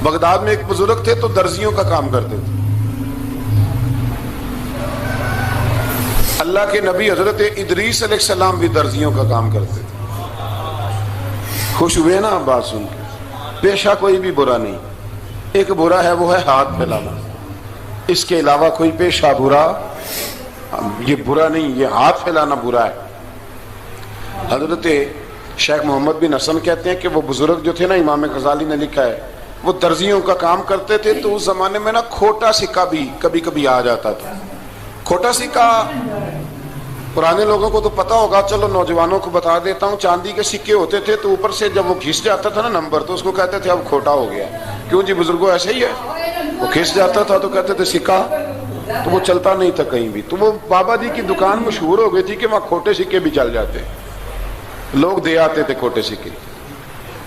Baghdad میں ایک بزرگ تھے تو درزیوں کا کام کرتے تھے. اللہ کے نبی حضرت ادریس علیہ السلام بھی درزیوں کا کام کرتے تھے. خوش ہوئے نا بات سن کے؟ پیشہ کوئی بھی برا نہیں، ایک برا ہے وہ ہے ہاتھ پھیلانا، اس کے علاوہ کوئی پیشہ برا یہ برا نہیں، یہ ہاتھ پھیلانا برا ہے. حضرت شیخ محمد بن حسن کہتے ہیں کہ وہ بزرگ جو تھے نا، امام غزالی نے لکھا ہے، وہ درزیوں کا کام کرتے تھے تو اس زمانے میں نا کھوٹا سکہ بھی کبھی کبھی آ جاتا تھا. کھوٹا سکہ پرانے لوگوں کو تو پتا ہوگا، چلو نوجوانوں کو بتا دیتا ہوں. چاندی کے سکے ہوتے تھے تو اوپر سے جب وہ کھس جاتا تھا نا نمبر، تو اس کو کہتے تھے اب کھوٹا ہو گیا. کیوں جی بزرگوں ایسے ہی ہے، وہ کھس جاتا تھا تو کہتے تھے سکہ، تو وہ چلتا نہیں تھا کہیں بھی. تو وہ بابا جی کی دکان مشہور ہو گئی تھی کہ وہاں کھوٹے سکے بھی چل جاتے، لوگ دے آتے تھے کھوٹے سکے.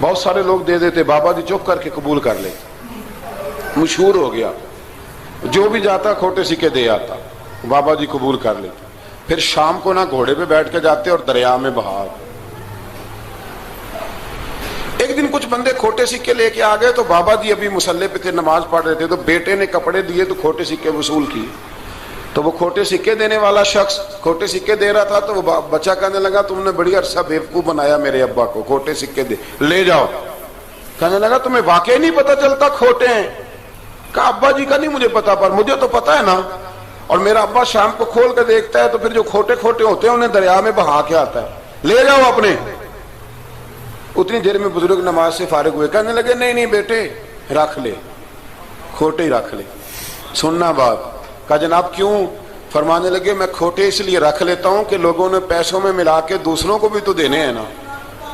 بہت سارے لوگ دے دیتے، بابا جی چپ کر کے قبول کر لیتے. مشہور ہو گیا، جو بھی جاتا کھوٹے سکے دے آتا، بابا جی قبول کر لیتے. پھر شام کو نا گھوڑے پہ بیٹھ کے جاتے اور دریا میں بہا. ایک دن کچھ بندے کھوٹے سکے لے کے آ گئے تو بابا جی ابھی مصلے پہ تھے، نماز پڑھ رہے تھے، تو بیٹے نے کپڑے دیے تو کھوٹے سکے وصول کیے. تو وہ کھوٹے سکے دینے والا شخص کھوٹے سکے دے رہا تھا تو وہ بچہ کہنے لگا تم نے بڑی عرصہ بیوقوف بنایا میرے ابا کو، کھوٹے سکے دے لے جاؤ. کہنے لگا تمہیں واقعی نہیں پتا چلتا کھوٹے ہیں؟ کہا ابا جی کا نہیں مجھے پتا، پر مجھے تو پتا ہے نا، اور میرا ابا شام کو کھول کے دیکھتا ہے تو پھر جو کھوٹے کھوٹے ہوتے ہیں انہیں دریا میں بہا کے آتا ہے، لے جاؤ اپنے. اتنی دیر میں بزرگ نماز سے فارغ ہوئے، کہنے لگے نہیں نہیں بیٹے رکھ لے، کھوٹے ہی رکھ لے. سننا بات. کہا جناب کیوں؟ فرمانے لگے میں کھوٹے اس لیے رکھ لیتا ہوں کہ لوگوں نے پیسوں میں ملا کے دوسروں کو بھی تو دینے ہیں نا،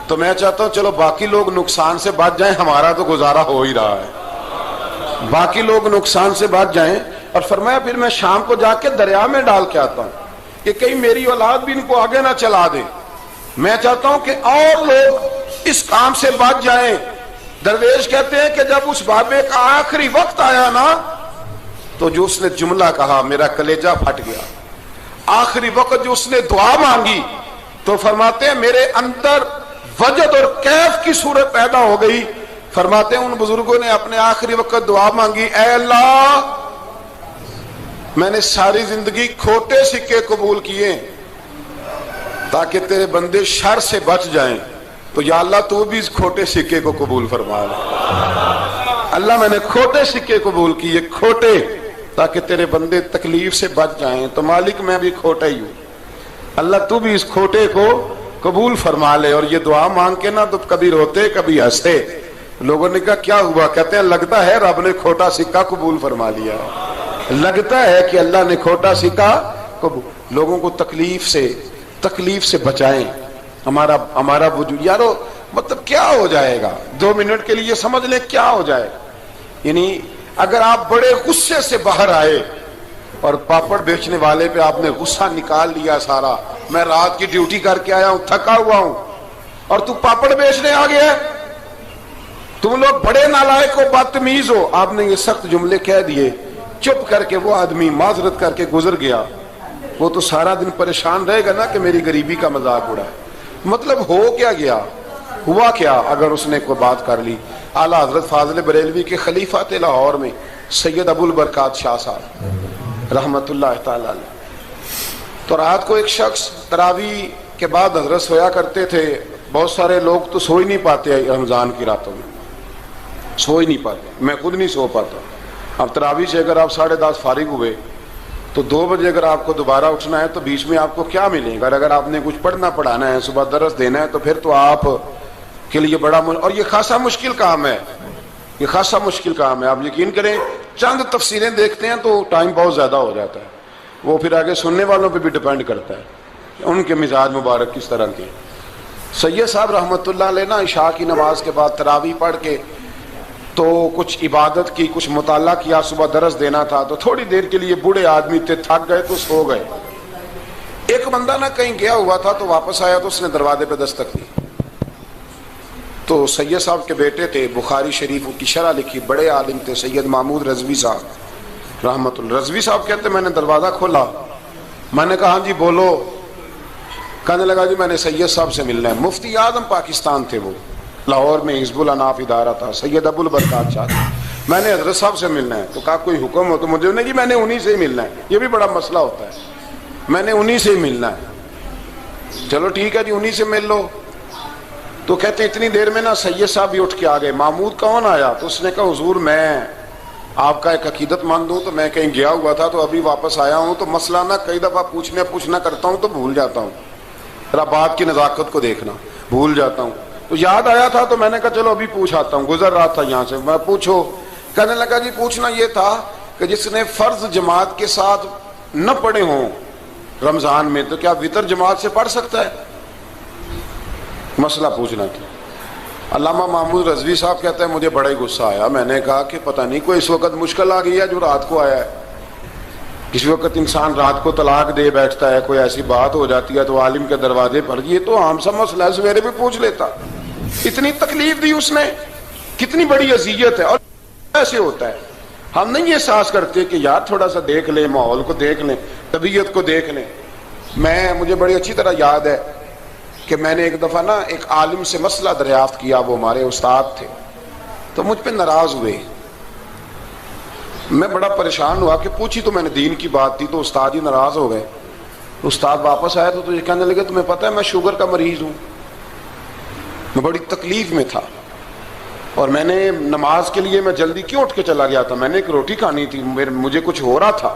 تو میں چاہتا ہوں چلو باقی لوگ نقصان سے بچ جائیں، ہمارا تو گزارا ہو ہی رہا ہے، باقی لوگ نقصان سے بچ جائیں. اور فرمایا پھر میں شام کو جا کے دریا میں ڈال کے آتا ہوں کہ کہیں میری اولاد بھی ان کو آگے نہ چلا دے. میں چاہتا ہوں کہ اور لوگ اس کام سے بچ جائیں. درویش کہتے ہیں کہ جب اس بابے کا آخری وقت آیا نا تو جو اس نے جملہ کہا میرا کلیجہ پھٹ گیا. آخری وقت جو اس نے دعا مانگی تو فرماتے ہیں میرے اندر وجد اور کیف کی صورت پیدا ہو گئی. فرماتے ہیں ان بزرگوں نے اپنے آخری وقت دعا مانگی، اے اللہ میں نے ساری زندگی کھوٹے سکے قبول کیے تاکہ تیرے بندے شر سے بچ جائیں، تو یا اللہ تو بھی اس کھوٹے سکے کو قبول فرما لے. اللہ میں نے کھوٹے سکے قبول کیے، کھوٹے، تاکہ تیرے بندے تکلیف سے بچ جائیں. تو مالک میں بھی کھوٹا ہی ہوں، اللہ تو بھی اس کھوٹے کو قبول فرما لے. اور یہ دعا مانگ کے نا تو کبھی روتے کبھی ہنستے. لوگوں نے کہا کیا ہوا؟ کہتے ہیں لگتا ہے رب نے کھوٹا سکہ قبول فرما لیا، لگتا ہے کہ اللہ نے کھوٹا سکہ قبول. لوگوں کو تکلیف سے بچائیں. ہمارا وجود یارو مطلب کیا ہو جائے گا 2 منٹ کے لیے سمجھ لیں کیا ہو جائے. یعنی اگر آپ بڑے غصے سے باہر آئے اور پاپڑ بیچنے والے پہ آپ نے غصہ نکال لیا سارا، میں رات کی ڈیوٹی کر کے آیا ہوں تھکا ہوا ہوں اور تو پاپڑ بیچنے آ گیا، تم لوگ بڑے نالائق ہو بدتمیز ہو، آپ نے یہ سخت جملے کہہ دیے، چپ کر کے وہ آدمی معذرت کر کے گزر گیا. وہ تو سارا دن پریشان رہے گا نا کہ میری غریبی کا مذاق اڑا. مطلب ہو کیا گیا، ہوا کیا اگر اس نے کوئی بات کر لی. اعلیٰ حضرت فاضل بریلوی کے خلیفہ تھے لاہور میں سید ابو البرکات شاہ صاحب رحمت اللہ تعالی علیہ. تو رات کو ایک شخص تراویح کے بعد حضرت سویا کرتے تھے. بہت سارے لوگ تو سو ہی نہیں پاتے رمضان کی راتوں میں، سو ہی نہیں پاتے، میں خود نہیں سو پاتا. اب تراویح سے اگر آپ 10:30 فارغ ہوئے تو 2 بجے اگر آپ کو دوبارہ اٹھنا ہے تو بیچ میں آپ کو کیا ملے گا؟ اگر آپ نے کچھ پڑھنا پڑھانا ہے، صبح درس دینا ہے، تو پھر تو آپ کے لیے بڑا اور یہ خاصا مشکل کام ہے، یہ خاصا مشکل کام ہے. آپ یقین کریں چند تفسیریں دیکھتے ہیں تو ٹائم بہت زیادہ ہو جاتا ہے. وہ پھر آگے سننے والوں پہ بھی ڈیپینڈ کرتا ہے ان کے مزاج مبارک کس طرح کے. سید صاحب رحمت اللہ علیہ نا عشاء کی نماز کے بعد تراویح پڑھ کے تو کچھ عبادت کی، کچھ مطالعہ کیا، صبح درس دینا تھا تو تھوڑی دیر کے لیے بوڑھے آدمی تھے، تھک گئے تو سو گئے. ایک بندہ نہ کہیں گیا ہوا تھا تو واپس آیا تو اس نے دروازے پہ دستک دی. تو سید صاحب کے بیٹے تھے، بخاری شریف کی شرح لکھی، بڑے عالم تھے، سید محمود رضوی صاحب رحمت اللہ. رضوی صاحب کہتے میں نے دروازہ کھولا، میں نے کہا ہاں جی بولو. کہنے لگا جی میں نے سید صاحب سے ملنا ہے. مفتی اعظم پاکستان تھے وہ، لاہور میں حزب الاناف ادارہ تھا، سید ابو البرکات شاہ. میں نے حضرت صاحب سے ملنا ہے. تو کہا کوئی حکم ہو تو مجھے نہیں, میں نے انہی سے ہی ملنا ہے. یہ بھی بڑا مسئلہ ہوتا ہے, میں نے انہی سے ہی ملنا ہے. چلو ٹھیک ہے جی, انہی سے مل لو. تو کہتے ہیں اتنی دیر میں نا سید صاحب بھی اٹھ کے آ گئے. محمود کون آیا؟ تو اس نے کہا حضور میں آپ کا ایک عقیدت مند ہوں, تو میں کہیں گیا ہوا تھا تو ابھی واپس آیا ہوں, تو مسئلہ نا کئی دفعہ پوچھنا کرتا ہوں تو بھول جاتا ہوں, ذرا بات کی نزاکت کو دیکھنا, بھول جاتا ہوں. تو یاد آیا تھا تو میں نے کہا چلو ابھی پوچھ آتا ہوں, گزر رہا تھا یہاں سے. میں پوچھو. کہنے لگا جی پوچھنا یہ تھا کہ جس نے فرض جماعت کے ساتھ نہ پڑھے ہوں رمضان میں, تو کیا وتر جماعت سے پڑھ سکتا ہے؟ مسئلہ پوچھنا تھا. علامہ محمود رضوی صاحب کہتے ہیں مجھے بڑا ہی غصہ آیا. میں نے کہا کہ پتہ نہیں کوئی اس وقت مشکل آ گئی ہے جو رات کو آیا ہے. کسی وقت انسان رات کو طلاق دے بیٹھتا ہے, کوئی ایسی بات ہو جاتی ہے تو عالم کے دروازے پر, یہ تو عام سا مسئلہ ہے, سویرے بھی پوچھ لیتا. اتنی تکلیف دی اس نے, کتنی بڑی اذیت ہے. اور ایسے ہوتا ہے, ہم نہیں احساس کرتے کہ یار تھوڑا سا دیکھ لیں, ماحول کو دیکھ لیں, طبیعت کو دیکھ لیں. مجھے بڑی اچھی طرح یاد ہے کہ میں نے ایک دفعہ نا ایک عالم سے مسئلہ دریافت کیا, وہ ہمارے استاد تھے, تو مجھ پہ ناراض ہوئے. میں بڑا پریشان ہوا کہ پوچھی تو میں نے دین کی بات تھی, تو استاد ہی ناراض ہو گئے. استاد واپس آیا تو یہ کہنے لگے تمہیں پتہ ہے میں شوگر کا مریض ہوں. میں بڑی تکلیف میں تھا, اور میں نے نماز کے لیے میں جلدی کیوں اٹھ کے چلا گیا تھا, میں نے ایک روٹی کھانی تھی, مجھے کچھ ہو رہا تھا.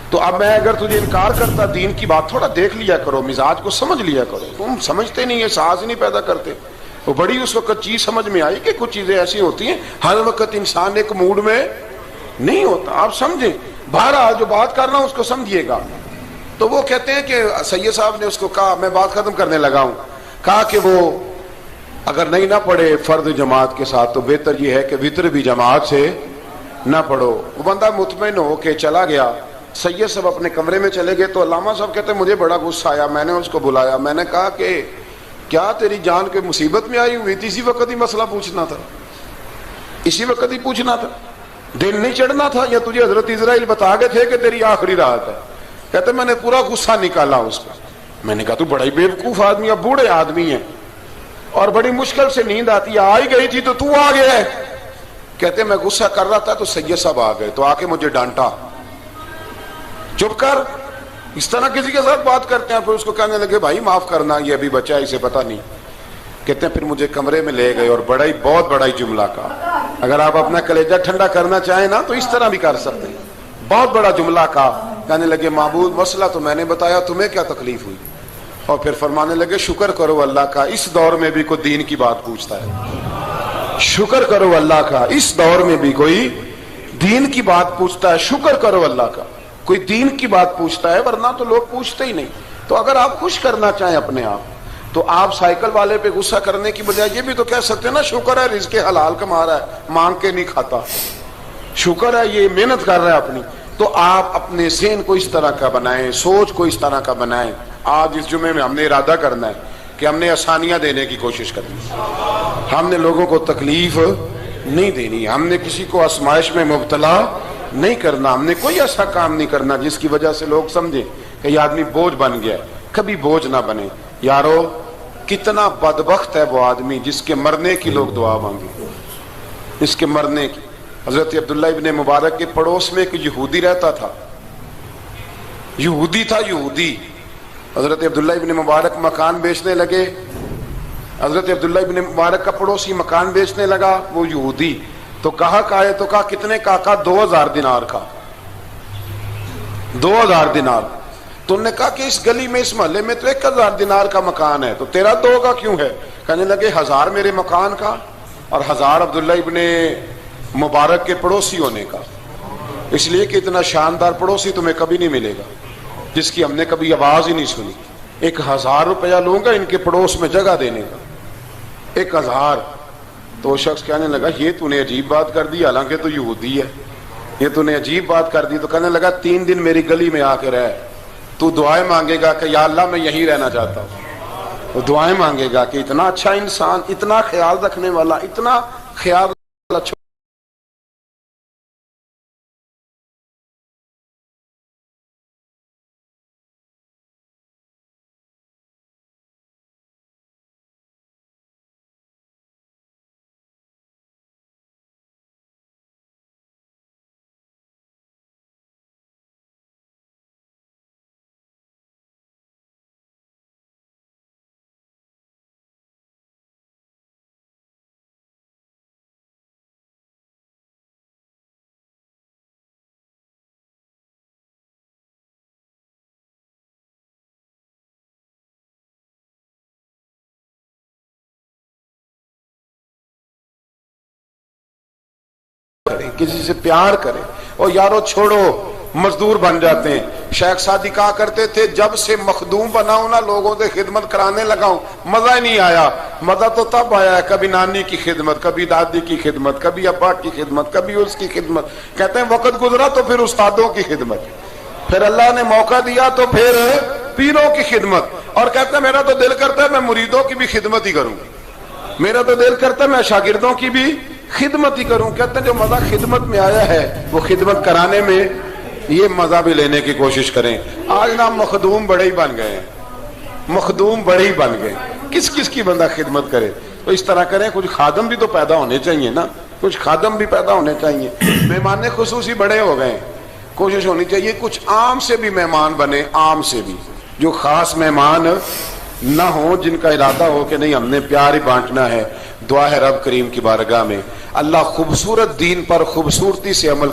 تو اب میں اگر تجھے انکار کرتا, دین کی بات تھوڑا دیکھ لیا کرو, مزاج کو سمجھ لیا کرو, تم سمجھتے نہیں, احساس نہیں پیدا کرتے. وہ بڑی اس وقت چیز سمجھ میں آئی کہ کچھ چیزیں ایسی ہوتی ہیں, ہر وقت انسان ایک موڈ میں نہیں ہوتا. آپ سمجھیں, بہرحال جو بات کرنا اس کو سمجھیے گا. تو وہ کہتے ہیں کہ سید صاحب نے اس کو کہا, میں بات ختم کرنے لگا ہوں, کہا کہ وہ اگر نہیں نہ پڑھے فرض جماعت کے ساتھ تو بہتر یہ ہے کہ وتر بھی جماعت سے نہ پڑھو. وہ بندہ مطمئن ہو کے چلا گیا. سید صاحب اپنے کمرے میں چلے گئے تو علامہ صاحب کہتے ہیں مجھے بڑا غصہ آیا. میں نے اس کو بلایا, میں نے کہا کہ کیا تیری جان کے مصیبت میں آئی ہوئی تھی, اسی وقت ہی مسئلہ پوچھنا تھا, اسی وقت ہی پوچھنا تھا, دن نہیں چڑھنا تھا, یا تجھے حضرت اسرائیل بتا گئے تھے کہ تیری آخری رات ہے؟ کہتے میں نے پورا غصہ نکالا اس کا. میں نے کہا تو بڑا ہی بیوقوف آدمی ہے, بوڑھے آدمی ہیں, اور بڑی مشکل سے نیند آتی ہے, آ ہی گئی تھی تو آ گیا ہے. کہتے میں غصہ کر رہا تھا تو سید صاحب آ گئے, تو آ کے مجھے ڈانٹا, چپ کر, اس طرح کسی کے ساتھ بات کرتے ہیں. پھر اس کو کہنے لگے بھائی معاف کرنا, یہ ابھی بچہ ہے, اسے پتہ نہیں. کہتے ہیں پھر مجھے کمرے میں لے گئے اور بہت بڑا ہی جملہ کہا. اگر آپ اپنا کلیجہ ٹھنڈا کرنا چاہیں نا تو اس طرح بھی کر سکتے ہیں. بہت بڑا جملہ کہا. کہنے لگے معبود مسئلہ تو میں نے بتایا, تمہیں کیا تکلیف ہوئی؟ اور پھر فرمانے لگے شکر کرو اللہ کا, اس دور میں بھی کوئی دین کی بات پوچھتا ہے. شکر کرو اللہ کا, اس دور میں بھی کوئی دین کی بات پوچھتا ہے. شکر کرو اللہ کا, کوئی دین کی بات پوچھتا ہے, ورنہ تو لوگ پوچھتے ہی نہیں. تو اگر آپ خوش کرنا چاہیں اپنے آپ, تو آپ سائیکل والے پہ غصہ کرنے کی بجائے یہ بھی تو کہہ سکتے ہیں نا شکر ہے رزق حلال کما رہا ہے, مانگ کے نہیں کھاتا, شکر ہے یہ محنت کر رہا ہے اپنی. تو آپ اپنے ذہن کو اس طرح کا بنائیں, سوچ کو اس طرح کا بنائیں. آج اس جمعے میں ہم نے ارادہ کرنا ہے کہ ہم نے آسانیاں دینے کی کوشش کرنی, ہم نے لوگوں کو تکلیف نہیں دینی, ہم نے کسی کو آزمائش میں مبتلا نہیں کرنا, ہم نے کوئی ایسا کام نہیں کرنا جس کی وجہ سے لوگ سمجھیں کہ یہ آدمی بوجھ بن گیا ہے. کبھی بوجھ نہ بنے. یارو کتنا بدبخت ہے وہ آدمی جس کے مرنے کی لوگ دعا مانگے, اس کے مرنے کی. حضرت عبداللہ ابن مبارک کے پڑوس میں ایک یہودی رہتا تھا, یہودی تھا, یہودی. حضرت عبداللہ ابن مبارک مکان بیچنے لگے. حضرت عبداللہ ابن مبارک کا پڑوسی مکان بیچنے لگا, وہ یہودی. تو کہا تو کہا کتنے کا؟ 2000 دینار کا. 2000 دینار. تو انہوں نے کہا کہ اس گلی میں, اس محلے میں تو 1000 دینار کا مکان ہے, تو تیرا 2 کا کیوں ہے؟ کہنے لگے 1000 میرے مکان کا اور 1000 عبداللہ ابن مبارک کے پڑوسی ہونے کا, اس لیے کہ اتنا شاندار پڑوسی تمہیں کبھی نہیں ملے گا جس کی ہم نے کبھی آواز ہی نہیں سنی. 1000 روپیہ لوں گا ان کے پڑوس میں جگہ دینے کا, 1000. تو وہ شخص کہنے لگا یہ تو نے عجیب بات کر دی, حالانکہ تو یہودی ہے, یہ تو نے عجیب بات کر دی. تو کہنے لگا 3 دن میری گلی میں آ کے رہ, تو دعائیں مانگے گا کہ یا اللہ میں یہیں رہنا چاہتا ہوں. تو دعائیں مانگے گا کہ اتنا اچھا انسان, اتنا خیال رکھنے والا, اتنا خیال والا کسی سے پیار کرے. اور یارو چھوڑو مزدور بن جاتے ہیں. شیخ سعدی کہا کرتے تھے جب سے مخدوم بناؤں نا لوگوں سے خدمت کرانے لگاؤں مزہ ہی نہیں آیا. مزہ تو تب آیا ہے کبھی نانی کی خدمت, کبھی دادی کی خدمت, کبھی ابا کی خدمت, کبھی اس کی خدمت. کہتے ہیں وقت گزرا تو پھر استادوں کی خدمت, پھر اللہ نے موقع دیا تو پھر پیروں کی خدمت. اور کہتے ہیں میرا تو دل کرتا ہے میں مریدوں کی بھی خدمت ہی کروں, میرا تو دل کرتا ہے میں شاگردوں کی بھی خدمت ہی کروں. کہتے ہیں جو مزہ خدمت میں آیا ہے وہ خدمت کرانے میں یہ مزہ بھی لینے کی کوشش کریں. آج نا مخدوم بڑے ہی بن گئے ہیں, مخدوم بڑے ہی بن گئے. کس کس کی بندہ خدمت کرے؟ تو اس طرح کریں, کچھ خادم بھی تو پیدا ہونے چاہیے نا, کچھ خادم بھی پیدا ہونے چاہیے. مہمان خصوصی بڑے ہو گئے, کوشش ہونی چاہیے کچھ عام سے بھی مہمان بنے, عام سے بھی, جو خاص مہمان نہ ہوں, جن کا ارادہ ہو کہ نہیں ہم نے پیار ہی بانٹنا ہے. دعا ہے رب کریم کی بارگاہ میں اللہ خوبصورت دین پر خوبصورتی سے عمل